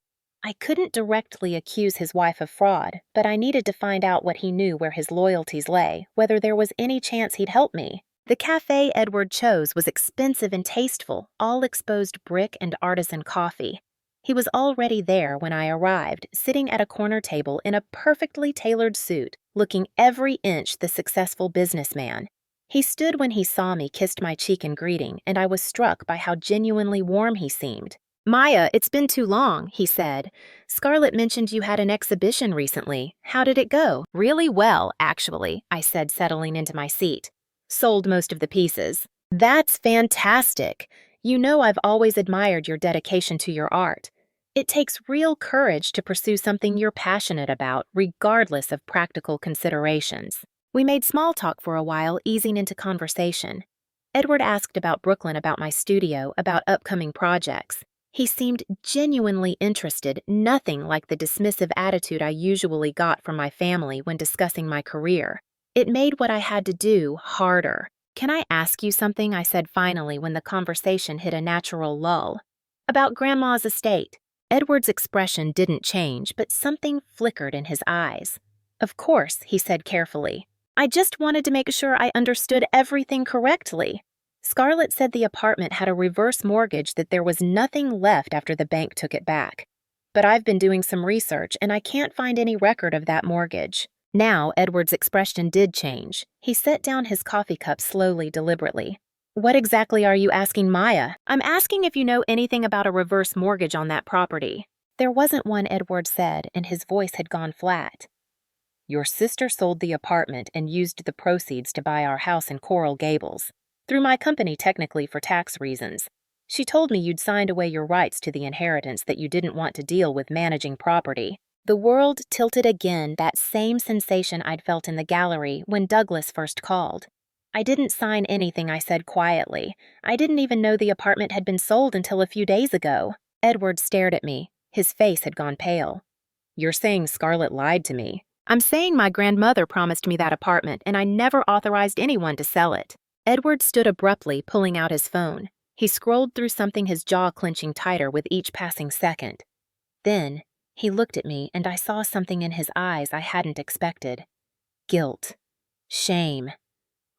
I couldn't directly accuse his wife of fraud, but I needed to find out what he knew, where his loyalties lay, whether there was any chance he'd help me. The cafe Edward chose was expensive and tasteful, all exposed brick and artisan coffee. He was already there when I arrived, sitting at a corner table in a perfectly tailored suit, looking every inch the successful businessman. He stood when he saw me, kissed my cheek in greeting, and I was struck by how genuinely warm he seemed. "Maya, it's been too long," he said. "Scarlett mentioned you had an exhibition recently. How did it go?" "Really well, actually," I said, settling into my seat. "Sold most of the pieces." "That's fantastic. You know I've always admired your dedication to your art. It takes real courage to pursue something you're passionate about, regardless of practical considerations. We made small talk for a while, easing into conversation. Edward asked about Brooklyn, about my studio, about upcoming projects. He seemed genuinely interested, nothing like the dismissive attitude I usually got from my family when discussing my career. It made what I had to do harder. "Can I ask you something?" I said finally when the conversation hit a natural lull. "About Grandma's estate." Edward's expression didn't change, but something flickered in his eyes. "Of course," he said carefully. "I just wanted to make sure I understood everything correctly. Scarlett said the apartment had a reverse mortgage, that there was nothing left after the bank took it back. But I've been doing some research, and I can't find any record of that mortgage." Now, Edward's expression did change. He set down his coffee cup slowly, deliberately. "What exactly are you asking, Maya?" "I'm asking if you know anything about a reverse mortgage on that property." "There wasn't one," Edward said, and his voice had gone flat. "Your sister sold the apartment and used the proceeds to buy our house in Coral Gables. Through my company, technically for tax reasons. She told me you'd signed away your rights to the inheritance, that you didn't want to deal with managing property." The world tilted again, that same sensation I'd felt in the gallery when Douglas first called. "I didn't sign anything," I said quietly. "I didn't even know the apartment had been sold until a few days ago." Edward stared at me. His face had gone pale. "You're saying Scarlett lied to me?" "I'm saying my grandmother promised me that apartment, and I never authorized anyone to sell it." Edward stood abruptly, pulling out his phone. He scrolled through something, his jaw clenching tighter with each passing second. Then he looked at me, and I saw something in his eyes I hadn't expected. Guilt. Shame.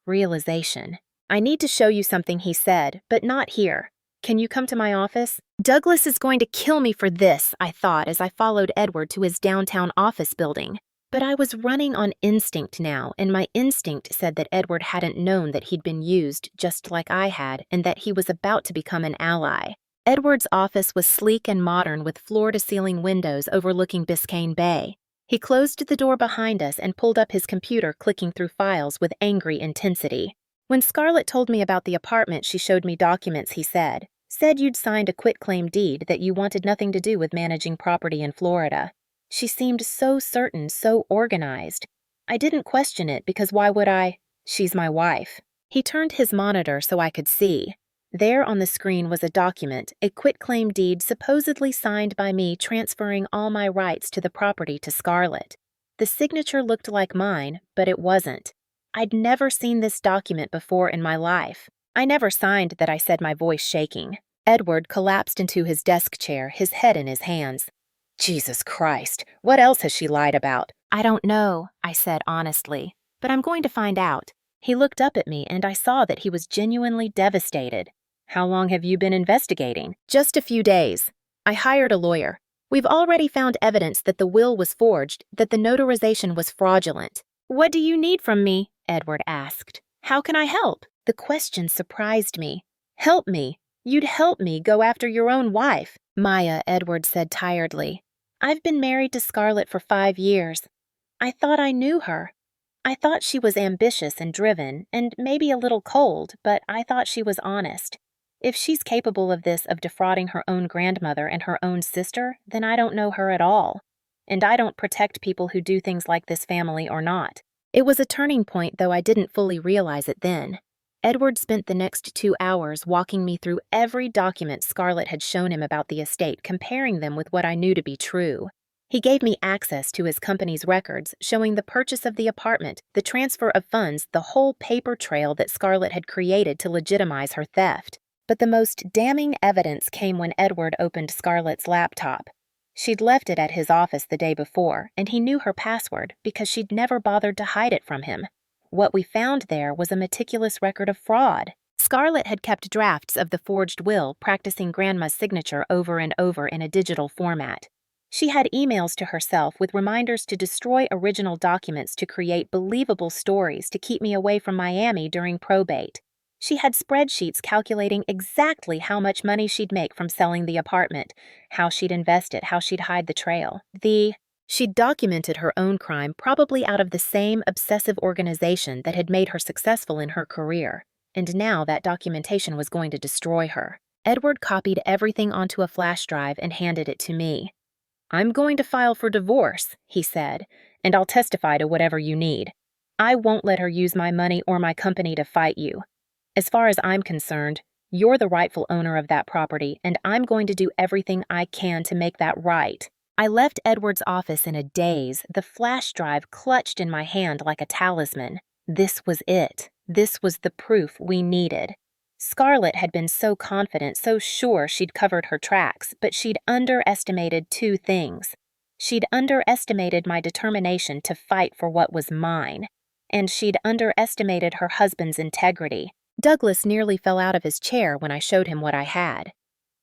Realization. "I need to show you something," he said, "but not here. Can you come to my office?" Douglas is going to kill me for this, I thought as I followed Edward to his downtown office building. But I was running on instinct now, and my instinct said that Edward hadn't known that he'd been used just like I had, and that he was about to become an ally. Edward's office was sleek and modern, with floor-to-ceiling windows overlooking Biscayne Bay. He closed the door behind us and pulled up his computer, clicking through files with angry intensity. "When Scarlett told me about the apartment, she showed me documents," he said. "Said you'd signed a quitclaim deed, that you wanted nothing to do with managing property in Florida. She seemed so certain, so organized. I didn't question it, because why would I? She's my wife." He turned his monitor so I could see. There on the screen was a document, a quitclaim deed supposedly signed by me, transferring all my rights to the property to Scarlett. The signature looked like mine, but it wasn't. I'd never seen this document before in my life. "I never signed that," I said, my voice shaking. Edward collapsed into his desk chair, his head in his hands. "Jesus Christ, what else has she lied about?" "I don't know," I said honestly, "but I'm going to find out." He looked up at me, and I saw that he was genuinely devastated. "How long have you been investigating?" "Just a few days. I hired a lawyer. We've already found evidence that the will was forged, that the notarization was fraudulent." "What do you need from me?" Edward asked. "How can I help?" The question surprised me. "Help me? You'd help me go after your own wife." "Maya," Edward said tiredly, "I've been married to Scarlett for 5 years. I thought I knew her. I thought she was ambitious and driven, and maybe a little cold, but I thought she was honest. If she's capable of this, of defrauding her own grandmother and her own sister, then I don't know her at all. And I don't protect people who do things like this, family or not." It was a turning point, though I didn't fully realize it then. Edward spent the next 2 hours walking me through every document Scarlett had shown him about the estate, comparing them with what I knew to be true. He gave me access to his company's records, showing the purchase of the apartment, the transfer of funds, the whole paper trail that Scarlett had created to legitimize her theft. But the most damning evidence came when Edward opened Scarlett's laptop. She'd left it at his office the day before, and he knew her password because she'd never bothered to hide it from him. What we found there was a meticulous record of fraud. Scarlett had kept drafts of the forged will, practicing Grandma's signature over and over in a digital format. She had emails to herself with reminders to destroy original documents to create believable stories to keep me away from Miami during probate. She had spreadsheets calculating exactly how much money she'd make from selling the apartment, how she'd invest it, how she'd hide the trail. She'd documented her own crime, probably out of the same obsessive organization that had made her successful in her career, and now that documentation was going to destroy her. Edward copied everything onto a flash drive and handed it to me. "I'm going to file for divorce," he said, "and I'll testify to whatever you need. I won't let her use my money or my company to fight you. As far as I'm concerned, you're the rightful owner of that property, and I'm going to do everything I can to make that right." I left Edward's office in a daze, the flash drive clutched in my hand like a talisman. This was it. This was the proof we needed. Scarlett had been so confident, so sure she'd covered her tracks, but she'd underestimated two things. She'd underestimated my determination to fight for what was mine, and she'd underestimated her husband's integrity. Douglas nearly fell out of his chair when I showed him what I had.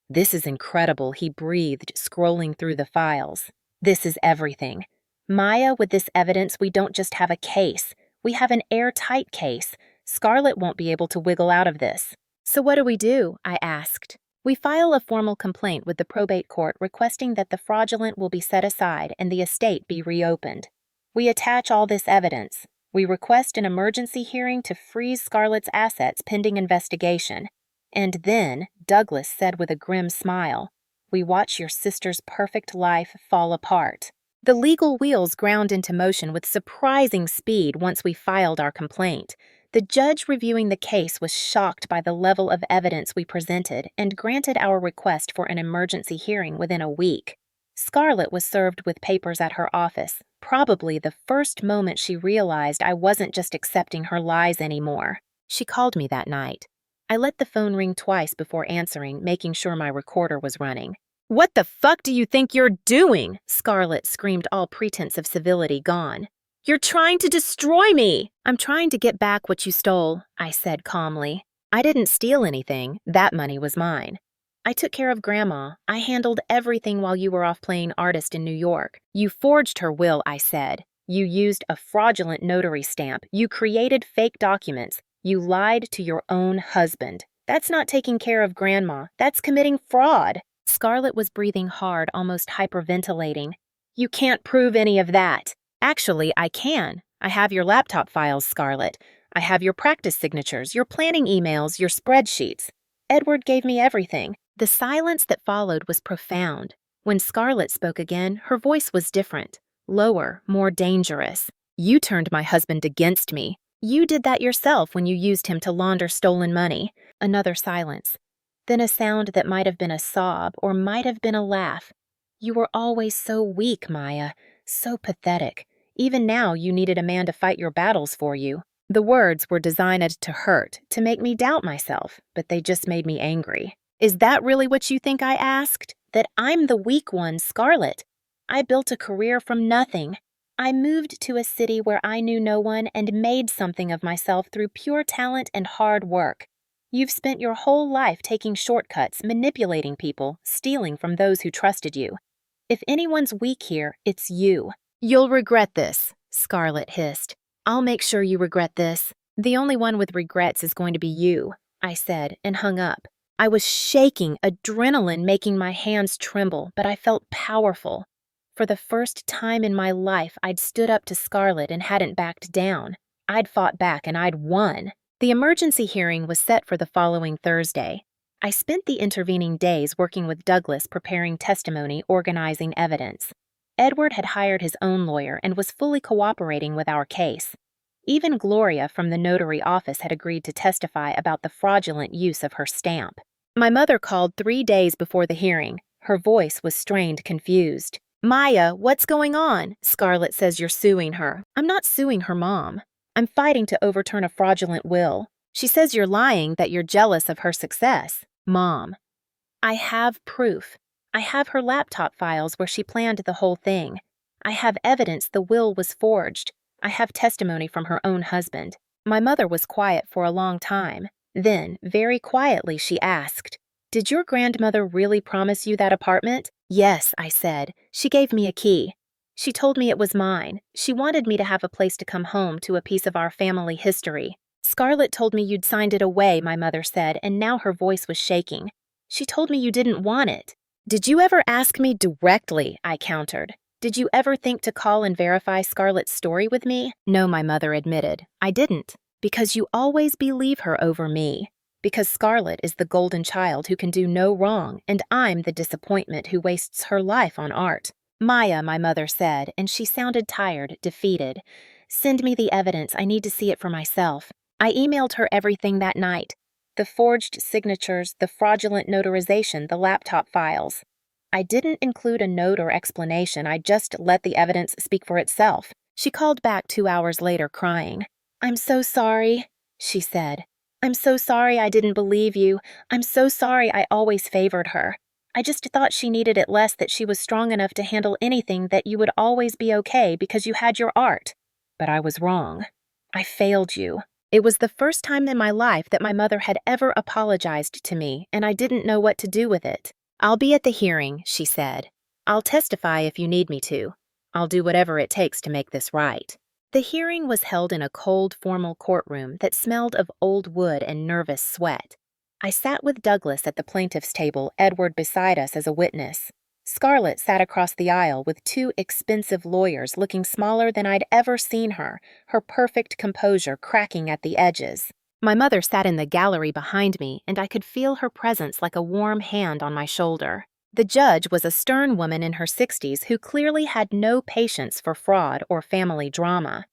"This is incredible," he breathed, scrolling through the files. "This is everything. Maya, with this evidence, we don't just have a case. We have an airtight case. Scarlett won't be able to wiggle out of this." "So what do we do?" I asked. "We file a formal complaint with the probate court requesting that the fraudulent will be set aside and the estate be reopened. We attach all this evidence. We request an emergency hearing to freeze Scarlett's assets pending investigation. And then," Douglas said with a grim smile, "we watch your sister's perfect life fall apart." The legal wheels ground into motion with surprising speed once we filed our complaint. The judge reviewing the case was shocked by the level of evidence we presented and granted our request for an emergency hearing within a week. Scarlett was served with papers at her office, probably the first moment she realized I wasn't just accepting her lies anymore. She called me that night. I let the phone ring twice before answering, making sure my recorder was running. "What the fuck do you think you're doing?" Scarlett screamed, all pretense of civility gone. "You're trying to destroy me!" "I'm trying to get back what you stole," I said calmly. "I didn't steal anything. That money was mine. I took care of Grandma. I handled everything while you were off playing artist in New York. You forged her will," I said. "You used a fraudulent notary stamp. You created fake documents. You lied to your own husband. That's not taking care of Grandma. That's committing fraud." Scarlett was breathing hard, almost hyperventilating. "You can't prove any of that." "Actually, I can. I have your laptop files, Scarlett. I have your practice signatures, your planning emails, your spreadsheets. Edward gave me everything." The silence that followed was profound. When Scarlett spoke again, her voice was different, lower, more dangerous. "You turned my husband against me. You did that yourself when you used him to launder stolen money." Another silence. Then a sound that might have been a sob or might have been a laugh. "You were always so weak, Maya. So pathetic. Even now you needed a man to fight your battles for you." The words were designed to hurt, to make me doubt myself, but they just made me angry. "Is that really what you think?" I asked. "That I'm the weak one, Scarlett? I built a career from nothing. I moved to a city where I knew no one and made something of myself through pure talent and hard work. You've spent your whole life taking shortcuts, manipulating people, stealing from those who trusted you. If anyone's weak here, it's you." "You'll regret this," Scarlett hissed. "I'll make sure you regret this. The only one with regrets is going to be you," I said, and hung up. I was shaking, adrenaline making my hands tremble, but I felt powerful. For the first time in my life, I'd stood up to Scarlett and hadn't backed down. I'd fought back and I'd won. The emergency hearing was set for the following Thursday. I spent the intervening days working with Douglas preparing testimony, organizing evidence. Edward had hired his own lawyer and was fully cooperating with our case. Even Gloria from the notary office had agreed to testify about the fraudulent use of her stamp. My mother called 3 days before the hearing. Her voice was strained, confused. "Maya, what's going on? Scarlett says you're suing her." "I'm not suing her, Mom. I'm fighting to overturn a fraudulent will. She says you're lying, that you're jealous of her success." "Mom, I have proof. I have her laptop files where she planned the whole thing. I have evidence the will was forged. I have testimony from her own husband." My mother was quiet for a long time. Then, very quietly, she asked, "Did your grandmother really promise you that apartment?" "Yes," I said. "She gave me a key. She told me it was mine. She wanted me to have a place to come home to, a piece of our family history." "Scarlett told me you'd signed it away," my mother said, and now her voice was shaking. "She told me you didn't want it." "Did you ever ask me directly?" I countered. "Did you ever think to call and verify Scarlett's story with me?" "No," my mother admitted. "I didn't. Because you always believe her over me. Because Scarlett is the golden child who can do no wrong, and I'm the disappointment who wastes her life on art. Maya, my mother said, and she sounded tired, defeated. Send me the evidence. I need to see it for myself. I emailed her everything that night. The forged signatures, the fraudulent notarization, the laptop files. I didn't include a note or explanation. I just let the evidence speak for itself. She called back 2 hours later crying. I'm so sorry, she said. I'm so sorry I didn't believe you. I'm so sorry I always favored her. I just thought she needed it less, that she was strong enough to handle anything, that you would always be okay because you had your art. But I was wrong. I failed you. It was the first time in my life that my mother had ever apologized to me, and I didn't know what to do with it. I'll be at the hearing, she said. I'll testify if you need me to. I'll do whatever it takes to make this right. The hearing was held in a cold, formal courtroom that smelled of old wood and nervous sweat. I sat with Douglas at the plaintiff's table, Edward beside us as a witness. Scarlett sat across the aisle with 2 expensive lawyers looking smaller than I'd ever seen her, her perfect composure cracking at the edges. My mother sat in the gallery behind me, and I could feel her presence like a warm hand on my shoulder. The judge was a stern woman in her 60s who clearly had no patience for fraud or family drama.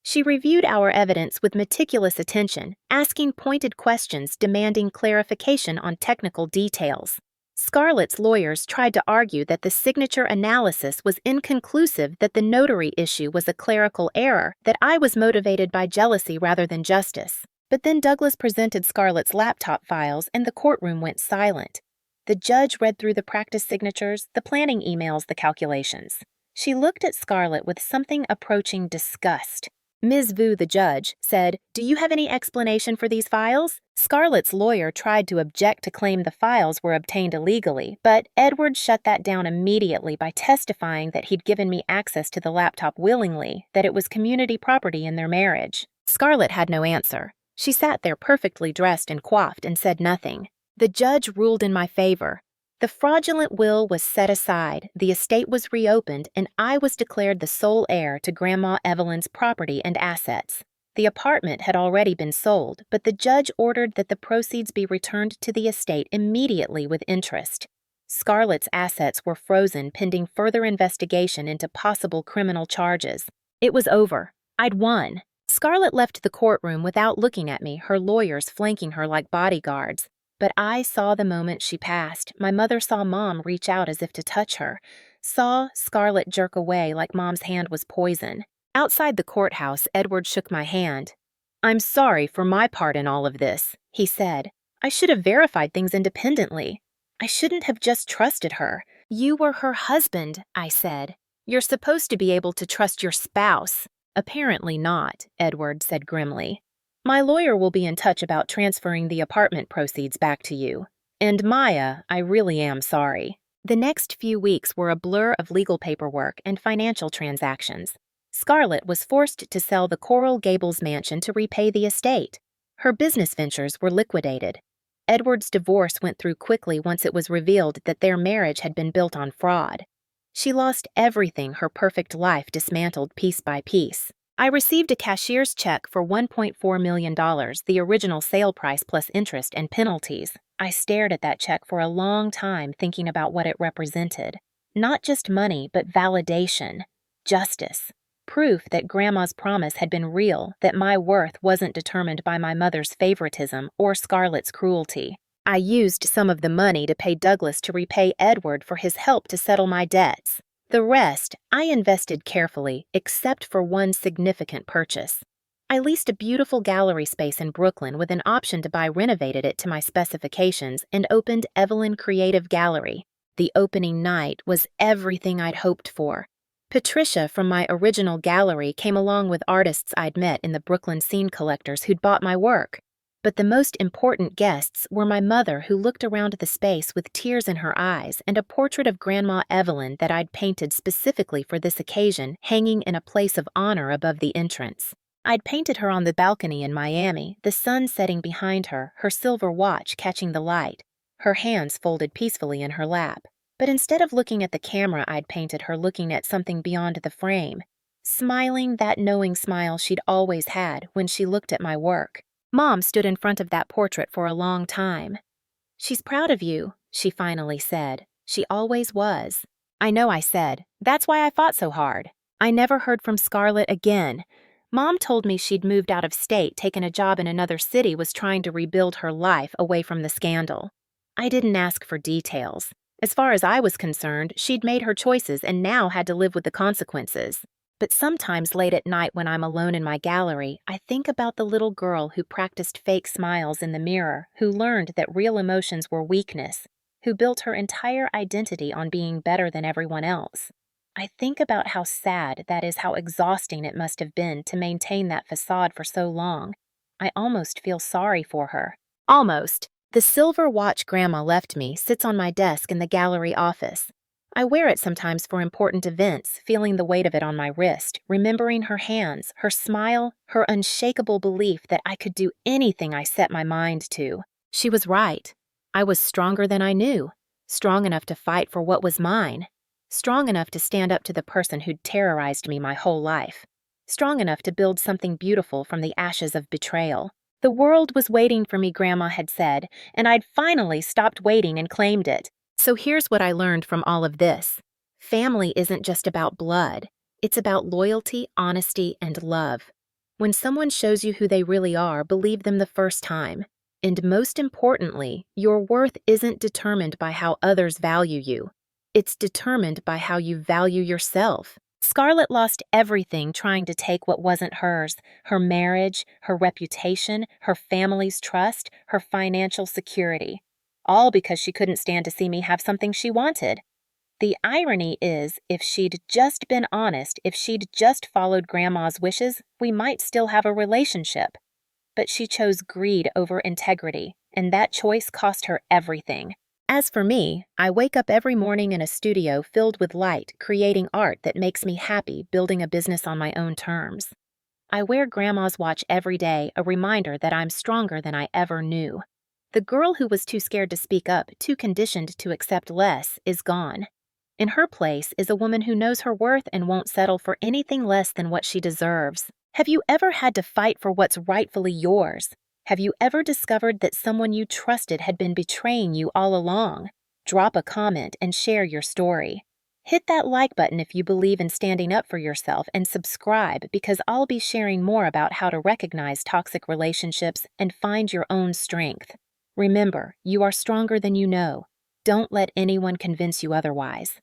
She reviewed our evidence with meticulous attention, asking pointed questions demanding clarification on technical details. Scarlett's lawyers tried to argue that the signature analysis was inconclusive, that the notary issue was a clerical error, that I was motivated by jealousy rather than justice. But then Douglas presented Scarlett's laptop files and the courtroom went silent. The judge read through the practice signatures, the planning emails, the calculations. She looked at Scarlett with something approaching disgust. Ms. Vu, the judge, said, "Do you have any explanation for these files?" Scarlett's lawyer tried to object to claim the files were obtained illegally, but Edward shut that down immediately by testifying that he'd given me access to the laptop willingly, that it was community property in their marriage. Scarlett had no answer. She sat there perfectly dressed and coiffed and said nothing. The judge ruled in my favor. The fraudulent will was set aside, the estate was reopened, and I was declared the sole heir to Grandma Evelyn's property and assets. The apartment had already been sold, but the judge ordered that the proceeds be returned to the estate immediately with interest. Scarlett's assets were frozen pending further investigation into possible criminal charges. It was over. I'd won. Scarlett left the courtroom without looking at me, her lawyers flanking her like bodyguards. But I saw the moment she passed. My mother saw Mom reach out as if to touch her, saw Scarlett jerk away like Mom's hand was poison. Outside the courthouse, Edward shook my hand. "I'm sorry for my part in all of this," he said. "I should have verified things independently. I shouldn't have just trusted her." "You were her husband," I said. "You're supposed to be able to trust your spouse." "Apparently not," Edward said grimly. "My lawyer will be in touch about transferring the apartment proceeds back to you. And Maya, I really am sorry." The next few weeks were a blur of legal paperwork and financial transactions. Scarlett was forced to sell the Coral Gables mansion to repay the estate. Her business ventures were liquidated. Edward's divorce went through quickly once it was revealed that their marriage had been built on fraud. She lost everything, her perfect life dismantled piece by piece. I received a cashier's check for $1.4 million, the original sale price plus interest and penalties. I stared at that check for a long time, thinking about what it represented. Not just money, but validation, justice, proof that Grandma's promise had been real, that my worth wasn't determined by my mother's favoritism or Scarlett's cruelty. I used some of the money to pay Douglas to repay Edward for his help to settle my debts. The rest, I invested carefully, except for one significant purchase. I leased a beautiful gallery space in Brooklyn with an option to buy renovated it to my specifications and opened Evelyn Creative Gallery. The opening night was everything I'd hoped for. Patricia from my original gallery came along with artists I'd met in the Brooklyn scene collectors who'd bought my work. But the most important guests were my mother, who looked around the space with tears in her eyes, and a portrait of Grandma Evelyn that I'd painted specifically for this occasion hanging in a place of honor above the entrance. I'd painted her on the balcony in Miami, the sun setting behind her, her silver watch catching the light, her hands folded peacefully in her lap. But instead of looking at the camera, I'd painted her looking at something beyond the frame, smiling that knowing smile she'd always had when she looked at my work. Mom stood in front of that portrait for a long time. "She's proud of you," she finally said. "She always was." "I know," I said. "That's why I fought so hard." I never heard from Scarlett again. Mom told me she'd moved out of state, taken a job in another city, was trying to rebuild her life away from the scandal. I didn't ask for details. As far as I was concerned, she'd made her choices and now had to live with the consequences. But sometimes late at night when I'm alone in my gallery, I think about the little girl who practiced fake smiles in the mirror, who learned that real emotions were weakness, who built her entire identity on being better than everyone else. I think about how sad, that is, how exhausting it must have been to maintain that facade for so long. I almost feel sorry for her. Almost. The silver watch Grandma left me sits on my desk in the gallery office. I wear it sometimes for important events, feeling the weight of it on my wrist, remembering her hands, her smile, her unshakable belief that I could do anything I set my mind to. She was right. I was stronger than I knew, strong enough to fight for what was mine. Strong enough to stand up to the person who'd terrorized me my whole life. Strong enough to build something beautiful from the ashes of betrayal. The world was waiting for me, Grandma had said, and I'd finally stopped waiting and claimed it. So here's what I learned from all of this. Family isn't just about blood. It's about loyalty, honesty, and love. When someone shows you who they really are, believe them the first time. And most importantly, your worth isn't determined by how others value you. It's determined by how you value yourself. Scarlett lost everything trying to take what wasn't hers: her marriage, her reputation, her family's trust, her financial security. All because she couldn't stand to see me have something she wanted. The irony is, if she'd just been honest, if she'd just followed Grandma's wishes, we might still have a relationship. But she chose greed over integrity, and that choice cost her everything. As for me, I wake up every morning in a studio filled with light, creating art that makes me happy, building a business on my own terms. I wear Grandma's watch every day, a reminder that I'm stronger than I ever knew. The girl who was too scared to speak up, too conditioned to accept less, is gone. In her place is a woman who knows her worth and won't settle for anything less than what she deserves. Have you ever had to fight for what's rightfully yours? Have you ever discovered that someone you trusted had been betraying you all along? Drop a comment and share your story. Hit that like button if you believe in standing up for yourself, and subscribe because I'll be sharing more about how to recognize toxic relationships and find your own strength. Remember, you are stronger than you know. Don't let anyone convince you otherwise.